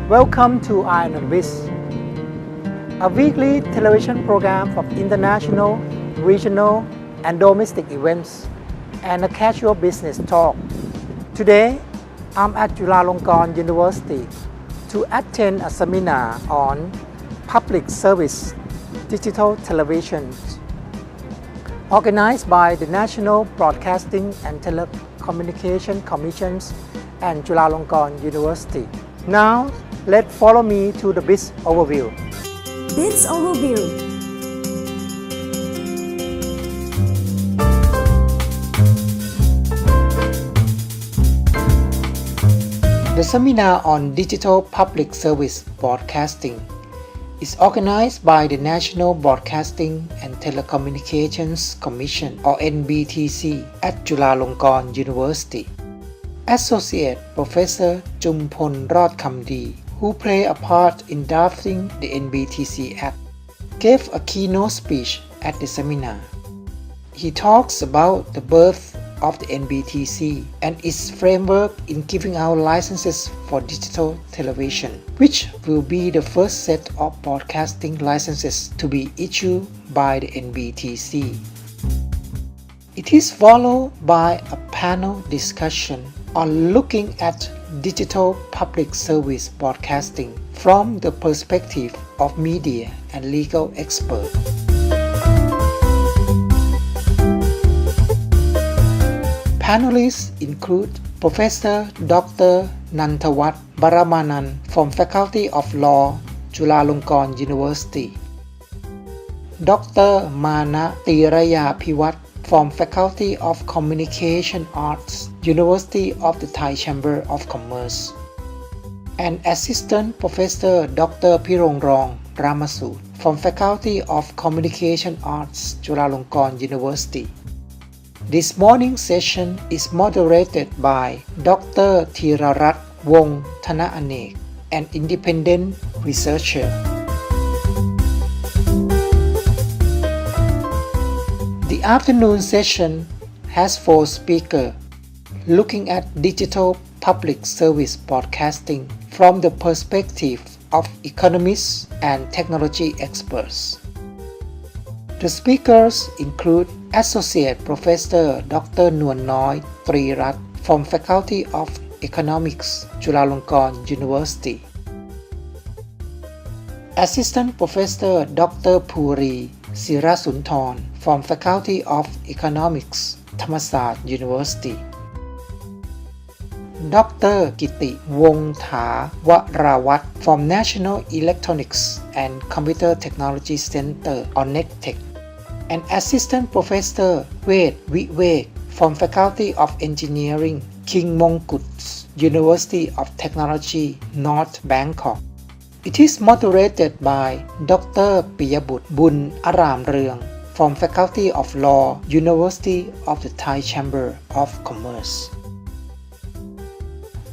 Welcome to On A Biz, a weekly television program of international, regional, and domestic events, and a casual business talk. Today, I'm at Chulalongkorn University to attend a seminar on public service digital television, organized by the National Broadcasting and Telecommunication Commissions and Chulalongkorn University. Now, let's follow me to the Biz Overview. Biz Overview. The seminar on digital public service broadcasting is organized by the National Broadcasting and Telecommunications Commission or NBTC at Chulalongkorn University. Associate Professor Jumpon Rodkamdi, who played a part in drafting the NBTC Act, gave a keynote speech at the seminar. He talks about the birth of the NBTC and its framework in giving out licenses for digital television, which will be the first set of broadcasting licenses to be issued by the NBTC. It is followed by a panel discussion on looking at digital public service broadcasting from the perspective of media and legal experts. Panelists include Professor Dr. Nantawat Baramanan from Faculty of Law, Chulalongkorn University, Dr. Mana Tiraya-Piwat from Faculty of Communication Arts, University of the Thai Chamber of Commerce, and Assistant Professor Dr. Pirongrong Ramasut from Faculty of Communication Arts, Chulalongkorn University. This morning's session is moderated by Dr. Thirarat Wong Thanaanek, an independent researcher. The afternoon session has 4 speakers looking at digital public service broadcasting from the perspective of economists and technology experts. The speakers include Associate Professor Dr. Nuannoi Trirat from Faculty of Economics, Chulalongkorn University, Assistant Professor Dr. Puri Sirasunthorn from Faculty of Economics, Thammasat University, Dr. Kiti Wongtha Warawat from National Electronics and Computer Technology Center or NECTEC, and Assistant Professor Ved Vivek from Faculty of Engineering, King Mongkut University of Technology, North Bangkok. It is moderated by Dr. Piyabut Bun Aramreung from Faculty of Law, University of the Thai Chamber of Commerce.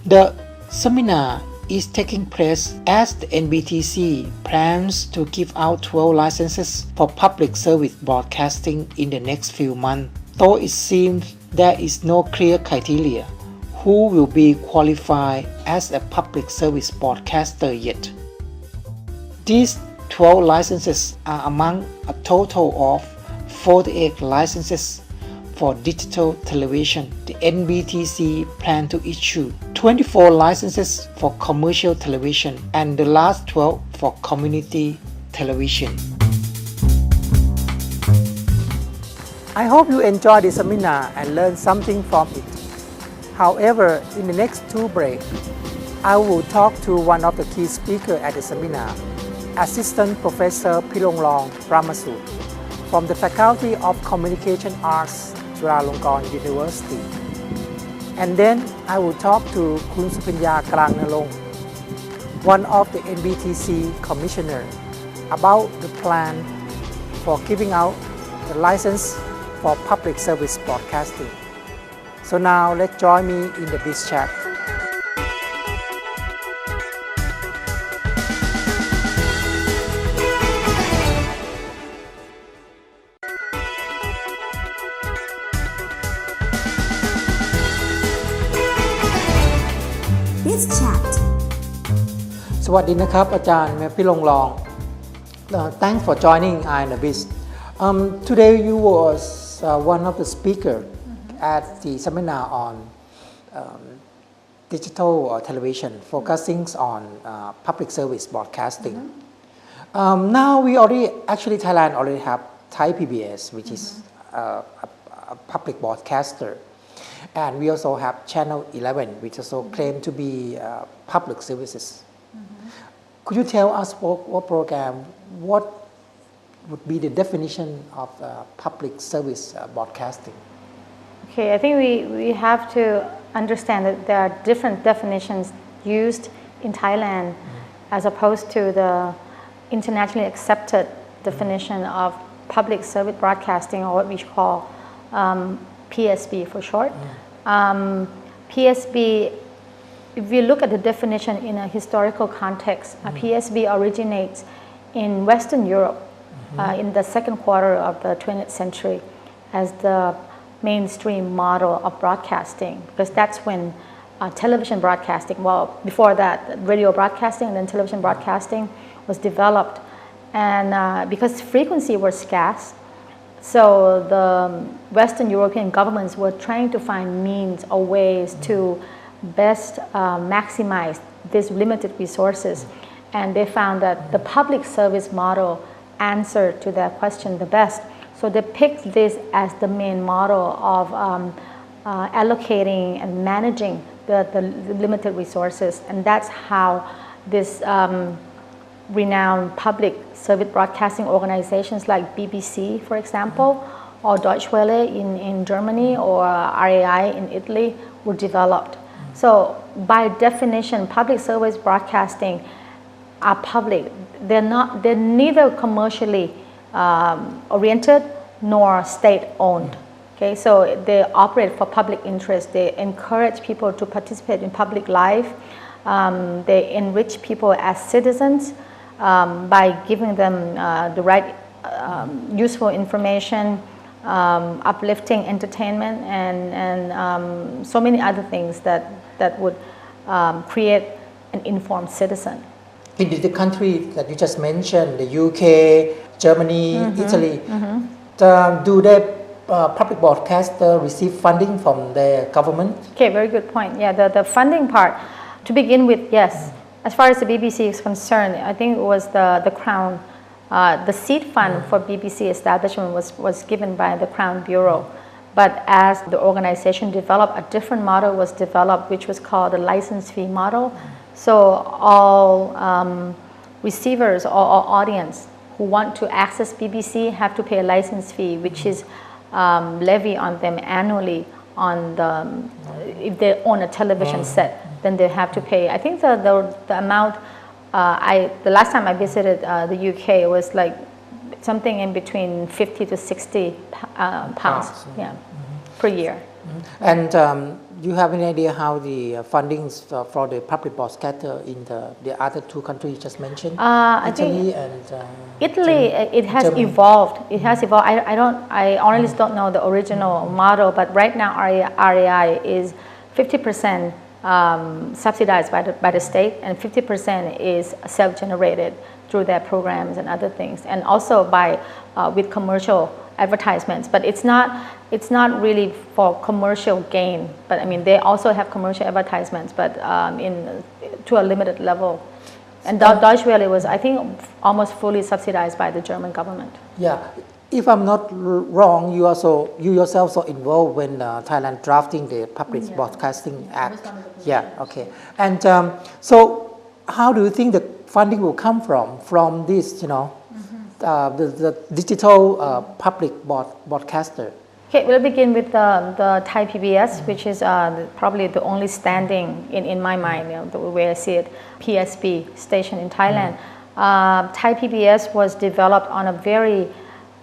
The seminar is taking place as the NBTC plans to give out 12 licenses for public service broadcasting in the next few months, though it seems there is no clear criteria who will be qualified as a public service broadcaster yet. These 12 licenses are among a total of 48 licenses for digital television. The NBTC plan to issue 24 licenses for commercial television and the last 12 for community television. I hope you enjoyed the seminar and learned something from it. However, in the next 2 breaks, I will talk to one of the key speakers at the seminar, Assistant Professor Pirongrong Ramasut from the Faculty of Communication Arts, Chulalongkorn University. And then I will talk to Kun Supinya Klang Nalong, one of the NBTC commissioner, about the plan for giving out the license for public service broadcasting. So now let's join me in the Biz Chat. สวัสดีนะครับอาจารย์พี่ลงรอง Thanks for joining On A Biz. Today you was one of the speaker at the seminar on digital television focusing on public service broadcasting. Now we already actually Thailand already have Thai PBS, which is a public broadcaster, and we also have Channel 11, which also claim to be public services. Could you tell us what program, what would be the definition of public service broadcasting? Okay, I think we have to understand that there are different definitions used in Thailand as opposed to the internationally accepted definition of public service broadcasting, or what we call PSB for short. PSB, if we look at the definition in a historical context, PSB originates in Western Europe in the second quarter of the 20th century as the mainstream model of broadcasting, because that's when television broadcasting, well, before that, radio broadcasting and then television broadcasting was developed. And because frequency was scarce, so the Western European governments were trying to find means or ways to best maximize these limited resources. And they found that the public service model answered to that question the best. So they picked this as the main model of allocating and managing the limited resources. And that's how this renowned public service broadcasting organizations like BBC, for example, or Deutsche Welle in Germany, or RAI in Italy were developed. So by definition, public service broadcasting are public. They're neither commercially oriented nor state-owned. Okay, so they operate for public interest. They encourage people to participate in public life. They enrich people as citizens by giving them the right useful information, uplifting entertainment, and so many other things that would create an informed citizen. In the country that you just mentioned, the UK, Germany, Italy, do the public broadcaster receive funding from the government? Okay, very good point. Yeah, the funding part, to begin with, yes. As far as the BBC is concerned, I think it was the Crown, the seed fund for BBC establishment was given by the Crown Bureau. But as the organization developed, a different model was developed, which was called the license fee model. So all receivers or audience who want to access BBC have to pay a license fee, which is levied on them annually on if they own a television set, then they have to pay. I think the amount, the last time I visited the UK, it was like something in between 50 to 60 pounds per year. And do you have any idea how the fundings for the public broadcaster in the other two countries you just mentioned? Italy and Italy, it has Germany. evolved. It has evolved. I honestly don't know the original model, but right now RAI is 50% subsidized by the state, and 50% is self-generated through their programs and other things, and also with commercial advertisements. But it's not really for commercial gain. But I mean, they also have commercial advertisements, but to a limited level. And Deutsche Welle was, I think, almost fully subsidized by the German government. Yeah, if I'm not wrong, you yourself also involved when Thailand drafting the Public Broadcasting Act. Yeah, okay. And so, how do you think the funding will come from this? The digital public broadcaster. Okay, we'll begin with the Thai PBS, which is probably the only standing in my mind, the way I see it, PSB station in Thailand. Thai PBS was developed on a very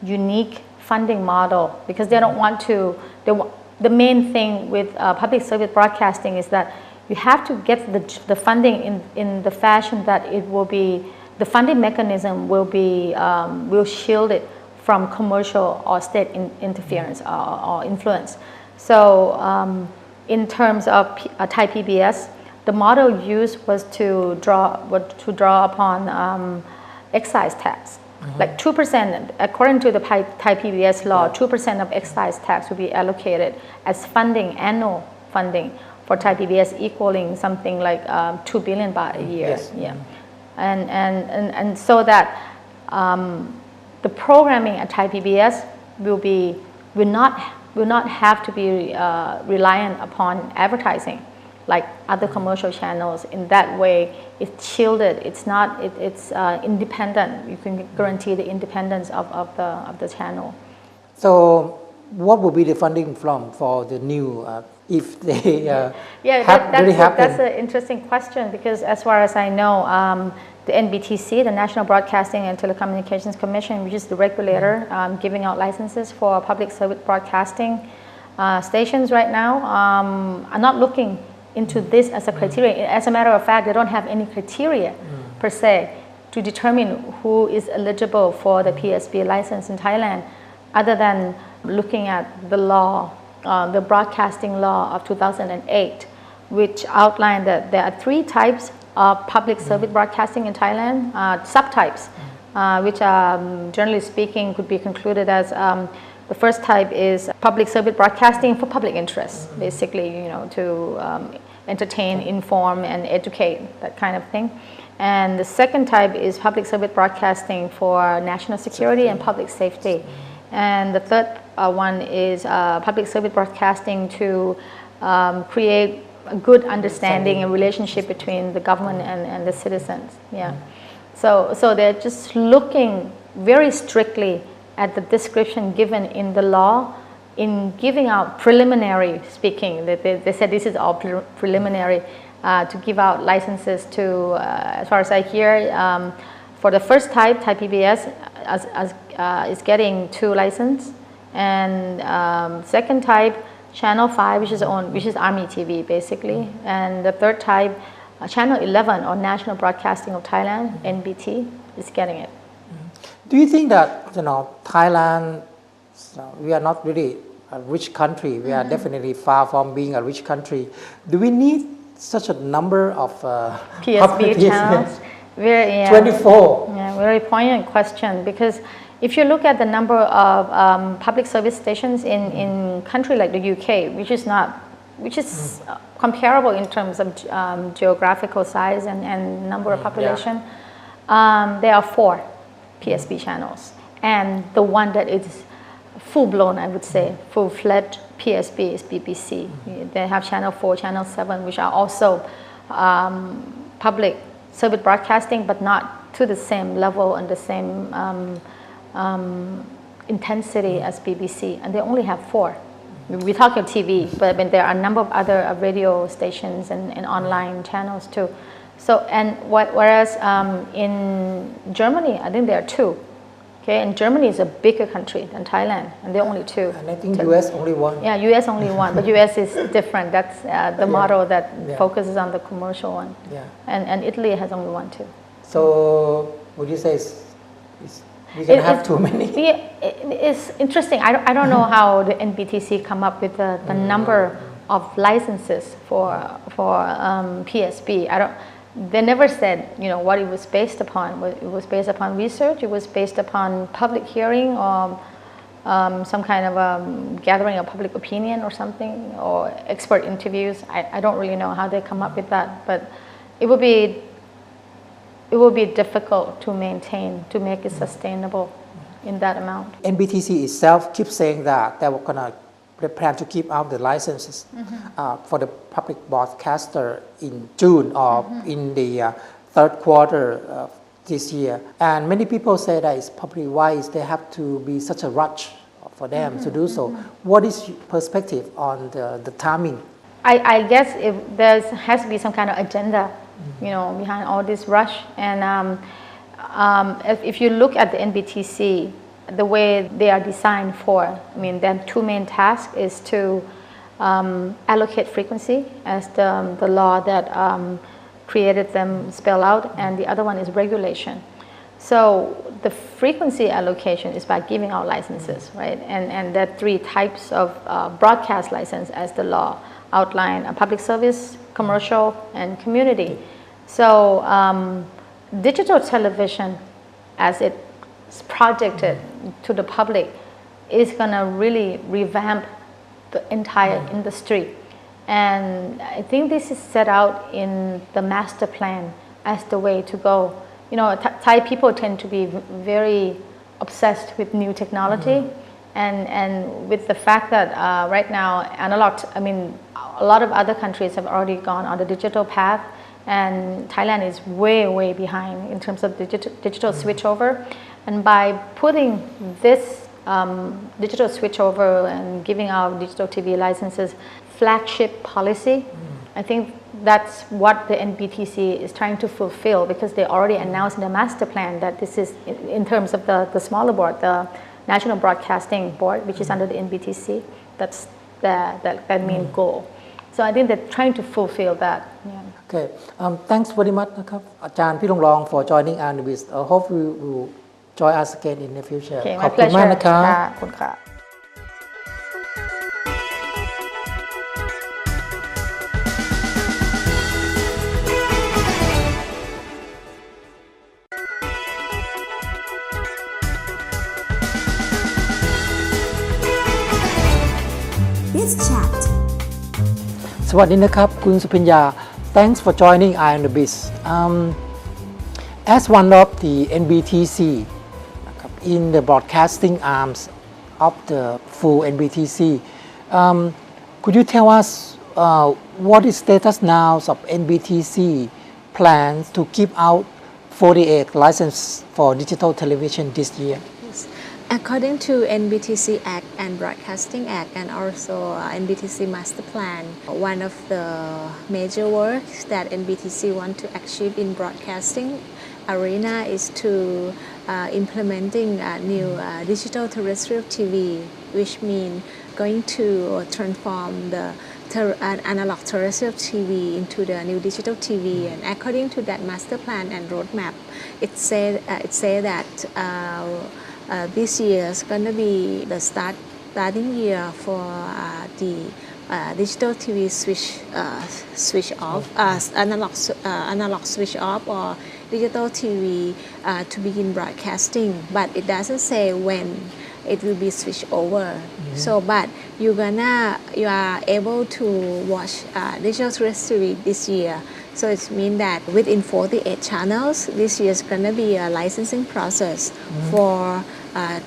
unique funding model because they don't want to. The main thing with public service broadcasting is that you have to get the funding in the fashion that it will be. The funding mechanism will shield it from commercial or state interference or influence. So in terms of Thai PBS, the model used was to draw upon excise tax. Like 2%, according to the Thai PBS law, 2% of excise tax will be allocated as funding, annual funding for Thai PBS, equaling something like 2 billion baht a year. Yes. Yeah, and so that the programming at Thai PBS will not have to be reliant upon advertising like other commercial channels. In that way, it's shielded. It's independent. You can guarantee the independence of the channel. So, what will be the funding from for the new if they that's an interesting question, because as far as I know, the NBTC, the National Broadcasting and Telecommunications Commission, which is the regulator giving out licenses for public service broadcasting stations right now, are not looking into this as a criteria. As a matter of fact, they don't have any criteria per se to determine who is eligible for the PSB license in Thailand, other than looking at the law, the broadcasting law of 2008, which outlined that there are 3 types of public service broadcasting in Thailand, subtypes, which generally speaking could be concluded as the first type is public service broadcasting for public interest, basically, to entertain, inform, and educate, that kind of thing. And the second type is public service broadcasting for national security and public safety. And the third one is public service broadcasting to create a good understanding and relationship between the government and the citizens. Yeah. So they're just looking very strictly at the description given in the law in giving out preliminary speaking. They said this is all preliminary to give out licenses to, as far as I hear, for the first type, Thai PBS is getting 2 licenses, and second type, Channel 5, which is Army TV basically, and the third type, Channel 11 or National Broadcasting of Thailand, NBT, is getting it. Do you think that Thailand, we are not really a rich country. We are definitely far from being a rich country. Do we need such a number of PSB channels? 24. Yeah, very poignant question, because if you look at the number of public service stations in country like the UK, which is comparable in terms of geographical size and number of population, there are 4 PSB channels, and the one that is full-blown, I would say, full-fledged PSB is BBC. They have Channel 4, Channel 7, which are also public service broadcasting, but not to the same level and the same intensity as BBC, and they only have 4. We talk of TV, but there are a number of other radio stations and online channels too. So, whereas in Germany, I think there are 2. Okay, and Germany is a bigger country than Thailand, and there are only 2. And I think US only 1. Yeah, US only 1, but US is different. That's the model that focuses on the commercial one. Yeah. And Italy has only 1 too. So, would you say we can have too many? It's interesting. I don't know how the NBTC come up with the number of licenses for PSB. They never said, what it was based upon. It was based upon research. It was based upon public hearing or some kind of gathering of public opinion or something, or expert interviews. I don't really know how they come up with that, but it will be difficult to maintain, to make it sustainable in that amount. NBTC itself keeps saying that they were gonna plan to keep out the licenses for the public broadcaster in June or in the third quarter this year. And many people say that it's probably wise they have to be such a rush for them to do so. What is your perspective on the timing? I guess there has to be some kind of agenda, behind all this rush. And if you look at the NBTC, the way they are designed for, their 2 main tasks is to allocate frequency, as the law that created them spell out, and the other one is regulation. So the frequency allocation is by giving out licenses, right? And there are three types of broadcast license as the law outline: public service, commercial, and community. So digital television, as it's projected to the public, is going to really revamp the entire industry. And I think this is set out in the master plan as the way to go. You know, Thai people tend to be very obsessed with new technology, and with the fact that right now analog, I mean, a lot of other countries have already gone on the digital path, and Thailand is way behind in terms of digital switchover. And by putting this digital switchover and giving out digital TV licenses flagship policy, I think that's what the NBTC is trying to fulfill, because they already announced in the master plan that this is in terms of the smaller board, the National Broadcasting Board, which is under the NBTC. That's that main goal. So I think they're trying to fulfill that. Yeah. Okay. Thanks very much นะครับอาจารย์พี่ลงรอง for joining On A Biz. Hope you will join us again in the future. Okay, ขอ my บคุณมาก pleasure. นะครับ ค่ะขอบคุณค่ะ Biz Chat สวัสดีนะครับคุณสุพิญญา Thanks for joining On A Biz. As one of the NBTC in the broadcasting arms of the full NBTC, could you tell us what is status now of NBTC plans to give out 48 licenses for digital television this year? According to NBTC Act and Broadcasting Act and also NBTC Master Plan, one of the major works that NBTC want to achieve in broadcasting arena is to implementing new digital terrestrial TV, which means going to transform the analog terrestrial TV into the new digital TV. And according to that master plan and roadmap, it say that this year is going to be the starting year for the digital TV switch off, analog switch off, or digital TV to begin broadcasting. But it doesn't say when it will be switched over. So, but you are able to watch digital terrestrial TV this year. So it means that within 48 channels, this year is going to be a licensing process for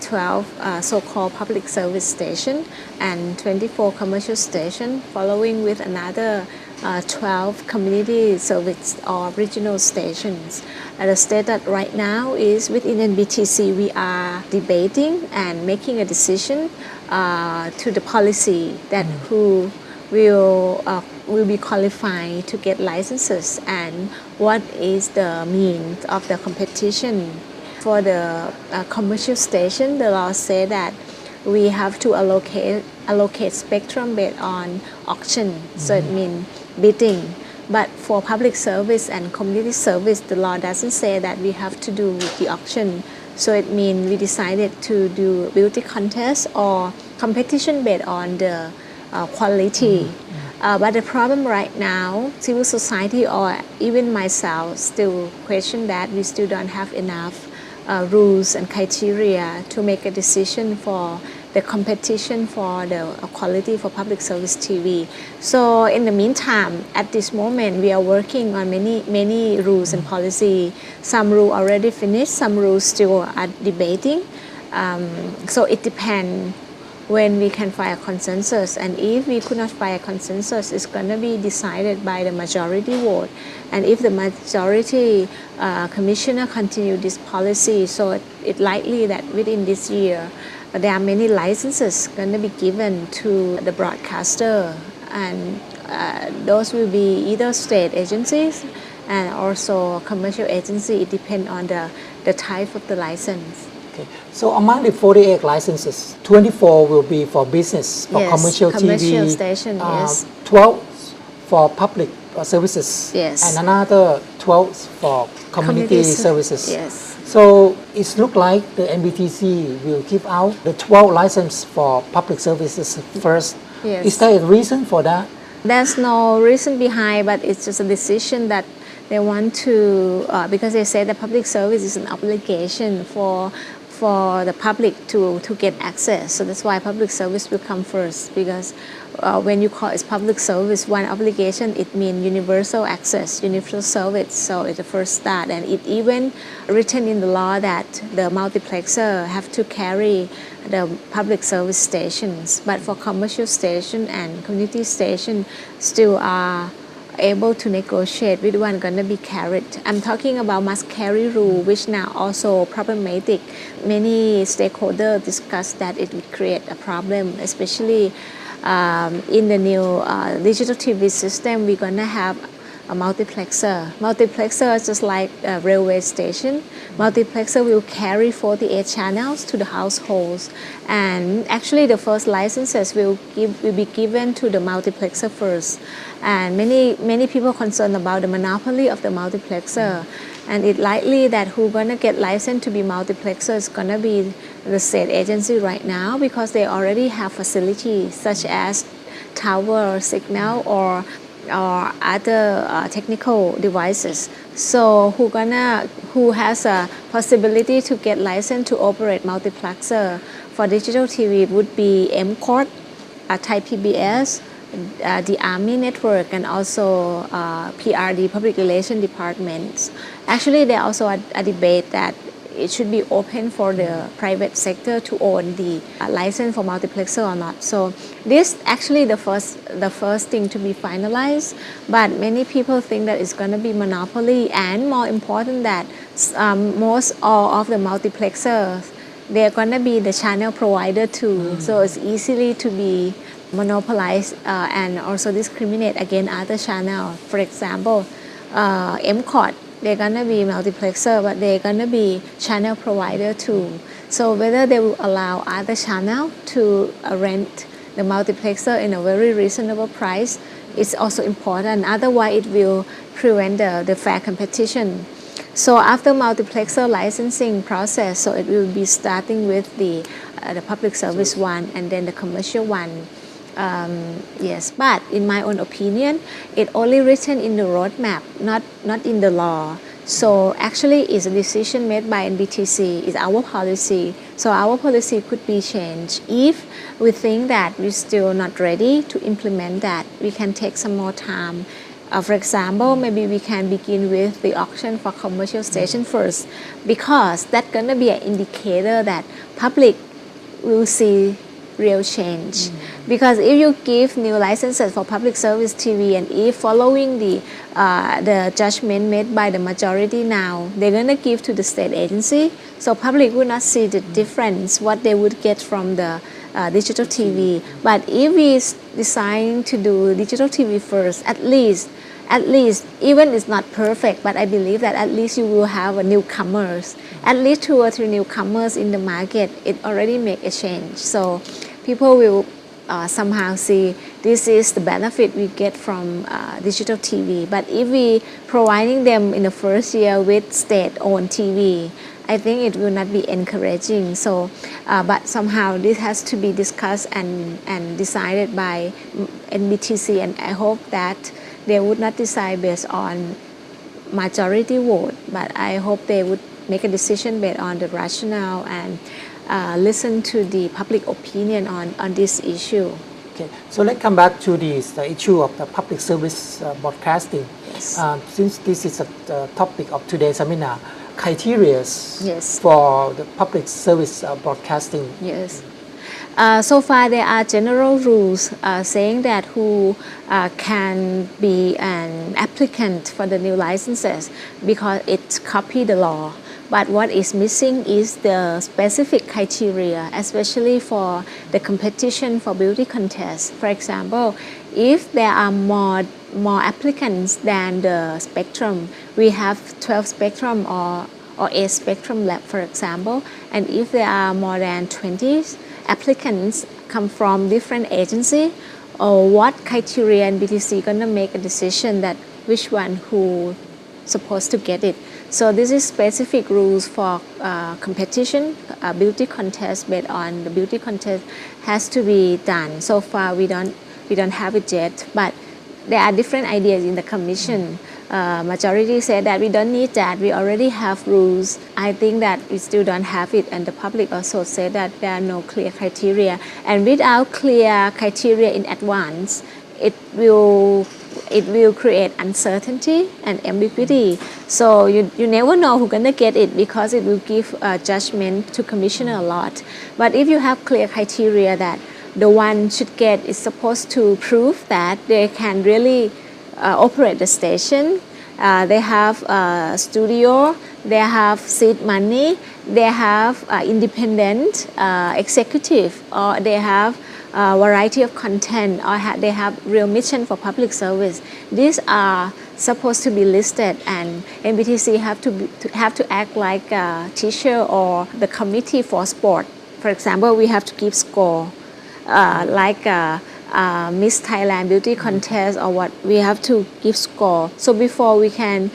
12 so-called public service station and 24 commercial station, following with another 12 community service or regional stations. The status right now is within NBTC we are debating and making a decision to the policy that who will be qualified to get licenses and what is the means of the competition. For the commercial station, the law say that we have to allocate spectrum based on auction, so it means bidding. But for public service and community service, the law doesn't say that we have to do the auction. So it means we decided to do beauty contest or competition based on the quality. But the problem right now, civil society or even myself still question that we still don't have enough rules and criteria to make a decision for the competition for the quality for public service TV. So in the meantime, at this moment, we are working on many rules and policy. Some rules already finished, some rules still are debating. So it depends when we can find a consensus, and if we could not find a consensus, it's going to be decided by the majority vote. And if the majority commissioner continue this policy, so it likely that within this year there are many licenses going to be given to the broadcaster, and those will be either state agencies and also commercial agency. It depends on the type of the license. Okay. So among the 48 licenses, 24 will be for business, for commercial TV, station, yes. 12 for public services, yes. and another 12 for community services. Yes. So it looks like the NBTC will give out the 12 license for public services first. Yes. Is there a reason for that? There's no reason behind, but it's just a decision that they want to, because they say that public service is an obligation for the public to get access. So that's why public service will come first, because when you call it public service, one obligation, it means universal access, universal service. So it's the first start, and it even written in the law that the multiplexer have to carry the public service stations. But for commercial station and community station, still are able to negotiate which one gonna be carried. I'm talking about must carry rule, which now also problematic. Many stakeholders discuss that it would create a problem, especially in the new digital TV system. We're gonna have a multiplexer. Multiplexer is just like a railway station. Multiplexer will carry 48 channels to the households, and actually the first licenses will be given to the multiplexer first. And many people concerned about the monopoly of the multiplexer, and it likely that who gonna get license to be multiplexer is gonna be the state agency right now, because they already have facilities such as tower signal or other technical devices. So who has a possibility to get license to operate multiplexer for digital TV would be MCOT, Thai PBS, the Army Network, and also PRD, Public Relations Departments. Actually, there also a debate that it should be open for the private sector to own the license for multiplexer or not. So this actually the first thing to be finalized, but many people think that it's going to be monopoly, and more important that most all of the multiplexers, they're going to be the channel provider too. So it's easily to be monopolized and also discriminate against other channel. For example, MCOT, they're gonna be multiplexer, but they're gonna be channel provider too. So whether they will allow other channel to rent the multiplexer in a very reasonable price is also important. Otherwise, it will prevent the fair competition. So after multiplexer licensing process, so it will be starting with the public service one and then the commercial one. Yes, but in my own opinion, it only written in the roadmap, not in the law. So actually, it's a decision made by NBTC. It's our policy. So our policy could be changed if we think that we're still not ready to implement that. We can take some more time. For example, maybe we can begin with the auction for commercial station first, because that's gonna be an indicator that public will see real change. Because if you give new licenses for public service TV, and if following the judgment made by the majority now, they're gonna give to the state agency, so public will not see the difference what they would get from the digital TV. But if we decide to do digital TV first, at least even it's not perfect, but I believe that at least you will have a newcomers, at least 2 or 3 newcomers in the market. It already make a change. So people will somehow see this is the benefit we get from digital TV. But if we providing them in the first year with state-owned TV, I think it will not be encouraging. So, but somehow this has to be discussed and decided by NBTC, and I hope that they would not decide based on majority vote, but I hope they would make a decision based on the rationale and listen to the public opinion on this issue. Okay, so let's come back to the issue of the public service broadcasting. Yes. Since this is the topic of today's seminar, criteria Yes. for the public service broadcasting. Yes. So far, there are general rules saying that who can be an applicant for the new licenses, because it copy the law. But what is missing is the specific criteria, especially for the competition for beauty contests. For example, if there are more applicants than the spectrum, we have 12 spectrum or 8 spectrum lab, for example, and if there are more than 20 applicants come from different agencies, or what criteria NBTC gonna make a decision that which one who supposed to get it. So this is specific rules for competition, beauty contest based on the beauty contest has to be done. So far we don't have it yet, but there are different ideas in the commission. Majority said that we don't need that, we already have rules. I think that we still don't have it, and the public also said that there are no clear criteria, and without clear criteria in advance, it will create uncertainty and ambiguity. So you never know who's gonna get it, because it will give judgment to commissioner a lot. But if you have clear criteria that the one should get is supposed to prove that they can really operate the station, they have a studio, they have seed money, they have independent executive, or they have variety of content, or they have real mission for public service. These are supposed to be listed, and NBTC have to act like a teacher or the committee for sport. For example, we have to give score, like Miss Thailand Beauty Contest or what, we have to give score. So before we can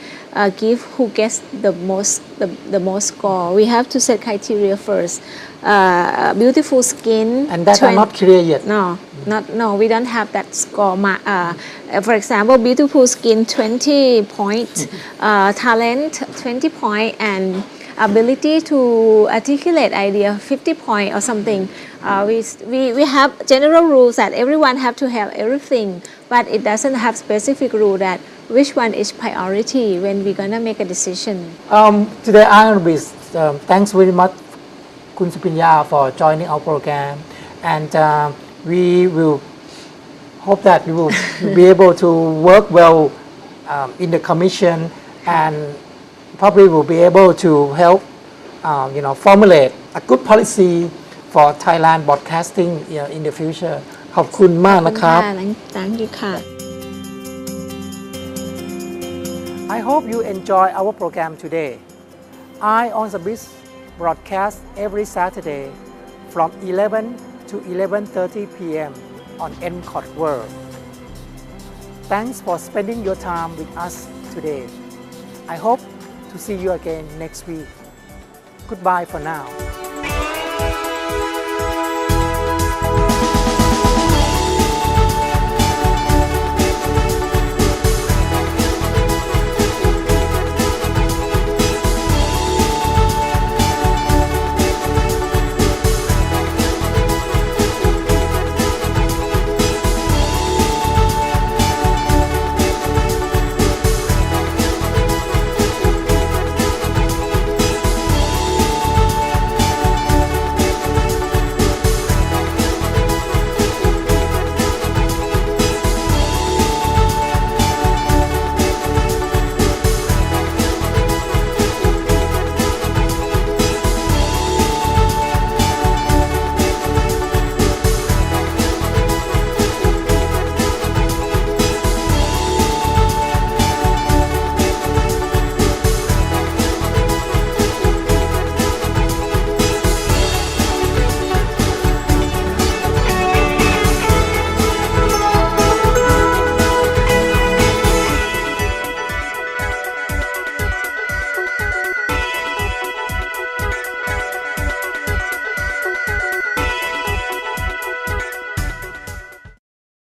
give who gets the most score, we have to set criteria first. Beautiful skin. And that are not clear yet. No, we don't have that score. For example, beautiful skin 20 points, talent 20 points, and ability to articulate idea 50 points or something. We have general rules that everyone have to have everything, but it doesn't have specific rule that which one is priority when we're gonna make a decision. Today, On A Biz, thanks very much, Kun Supinya, for joining our program, and we will hope that we will be able to work well in the commission, and probably will be able to help formulate a good policy for Thailand broadcasting in the future. ขอบคุณมากนะครับ Thank you ค่ะ I hope you enjoy our program today. On A Biz broadcast every Saturday from 11 to 11:30 p.m. on MCOT World. Thanks for spending your time with us today. I hope to see you again next week. Goodbye for now.